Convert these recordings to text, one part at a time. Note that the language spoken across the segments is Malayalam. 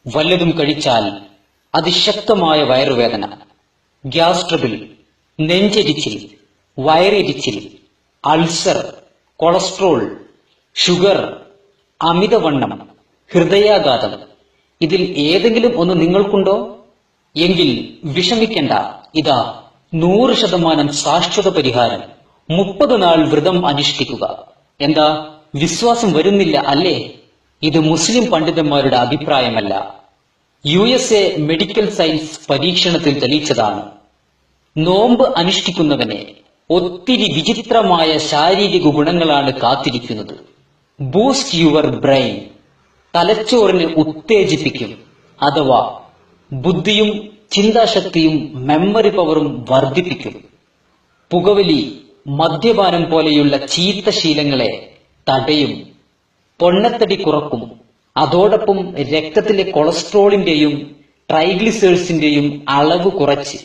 വല്ലതും കഴിച്ചാൽ അതിശക്തമായ വയറുവേദന, ഗ്യാസ് ട്രബിൾ, നെഞ്ചെരിച്ചിൽ, വയറെരിച്ചിൽ, അൾസർ, കൊളസ്ട്രോൾ, ഷുഗർ, അമിതവണ്ണം, ഹൃദയാഘാതം, ഇതിൽ ഏതെങ്കിലും ഒന്ന് നിങ്ങൾക്കുണ്ടോ? എങ്കിൽ വിഷമിക്കേണ്ട, ഇതാ 100% ശാശ്വത പരിഹാരം. 30 നാൾ വ്രതം അനുഷ്ഠിക്കുക. എന്താ, വിശ്വാസം വരുന്നില്ല അല്ലേ? ഇത് മുസ്ലിം പണ്ഡിതന്മാരുടെ അഭിപ്രായമല്ല. USA മെഡിക്കൽ സയൻസ് പരീക്ഷണത്തിൽ തെളിയിച്ചതാണ്. നോമ്പ് അനുഷ്ഠിക്കുന്നവനെ ഒത്തിരി വിചിത്രമായ ശാരീരിക ഗുണങ്ങളാണ് കാത്തിരിക്കുന്നത്. ബൂസ്റ്റ് യുവർ ബ്രെയിൻ, തലച്ചോറിനെ ഉത്തേജിപ്പിക്കും, അഥവാ ബുദ്ധിയും ചിന്താശക്തിയും മെമ്മറി പവറും വർദ്ധിപ്പിക്കും. പുകവലി, മദ്യപാനം പോലെയുള്ള ചീത്ത ശീലങ്ങളെ തടയും, പൊണ്ണത്തടി കുറക്കും. അതോടൊപ്പം രക്തത്തിലെ കൊളസ്ട്രോളിന്റെയും ട്രൈഗ്ലിസേഴ്സിന്റെയും അളവ് കുറച്ച്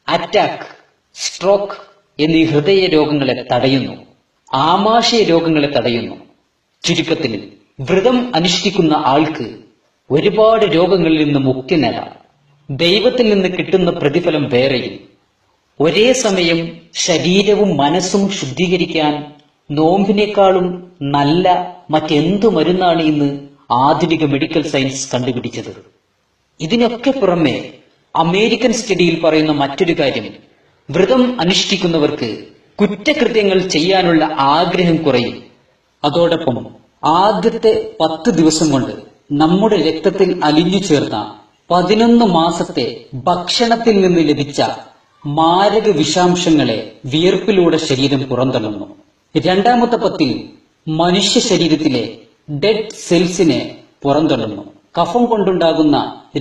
അറ്റാക്ക്, സ്ട്രോക്ക് എന്നീ ഹൃദയ രോഗങ്ങളെ തടയുന്നു, ആമാശയ രോഗങ്ങളെ തടയുന്നു. ചുരുക്കത്തിൽ, വ്രതം അനുഷ്ഠിക്കുന്ന ആൾക്ക് ഒരുപാട് രോഗങ്ങളിൽ നിന്ന് മുക്തി നേടാം. ദൈവത്തിൽ നിന്ന് കിട്ടുന്ന പ്രതിഫലം വേറെയും. ഒരേ സമയം ശരീരവും മനസ്സും ശുദ്ധീകരിക്കാൻ നോമ്പിനേക്കാളും നല്ല മറ്റെന്തു മരുന്നാണ് ഇന്ന് ആധുനിക മെഡിക്കൽ സയൻസ് കണ്ടുപിടിച്ചത്? ഇതിനൊക്കെ പുറമെ അമേരിക്കൻ സ്റ്റഡിയിൽ പറയുന്ന മറ്റൊരു കാര്യം, വ്രതം അനുഷ്ഠിക്കുന്നവർക്ക് കുറ്റകൃത്യങ്ങൾ ചെയ്യാനുള്ള ആഗ്രഹം കുറയും. അതോടൊപ്പം ആദ്യത്തെ 10 ദിവസം കൊണ്ട് നമ്മുടെ രക്തത്തിൽ അലിഞ്ഞു ചേർന്ന 11 മാസത്തെ ഭക്ഷണത്തിൽ നിന്ന് ലഭിച്ച മാരക വിഷാംശങ്ങളെ വിയർപ്പിലൂടെ ശരീരം പുറന്തള്ളുന്നു. രണ്ടാമത്തെ 10-ൽ മനുഷ്യ ശരീരത്തിലെ ഡെഡ് സെൽസിനെ പുറന്തള്ളുന്നു. കഫം കൊണ്ടുണ്ടാകുന്ന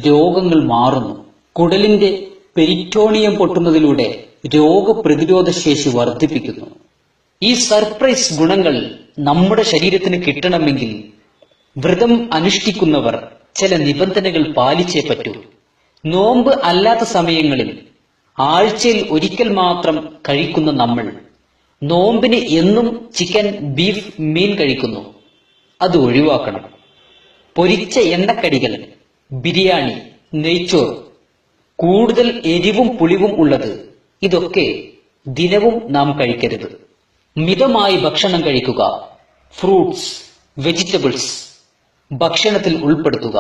രോഗങ്ങൾ മാറുന്നു. കുടലിന്റെ പെരിറ്റോണിയം പൊട്ടുന്നതിലൂടെ രോഗപ്രതിരോധ ശേഷി വർദ്ധിപ്പിക്കുന്നു. ഈ സർപ്രൈസ് ഗുണങ്ങൾ നമ്മുടെ ശരീരത്തിന് കിട്ടണമെങ്കിൽ വ്രതം അനുഷ്ഠിക്കുന്നവർ ചില നിബന്ധനകൾ പാലിച്ചേ പറ്റൂ. നോമ്പ് അല്ലാത്ത സമയങ്ങളിൽ ആഴ്ചയിൽ ഒരിക്കൽ മാത്രം കഴിക്കുന്ന നമ്മൾ നോമ്പിന് എന്നും ചിക്കൻ, ബീഫ്, മീൻ കഴിക്കുന്നു. അത് ഒഴിവാക്കണം. പൊരിച്ച എണ്ണക്കടികൾ, ബിരിയാണി, നെയ്ച്ചോർ, കൂടുതൽ എരിവും പുളിവും ഉള്ളത്, ഇതൊക്കെ ദിനവും നാം കഴിക്കരുത്. മിതമായി ഭക്ഷണം കഴിക്കുക. ഫ്രൂട്ട്സ്, വെജിറ്റബിൾസ് ഭക്ഷണത്തിൽ ഉൾപ്പെടുത്തുക.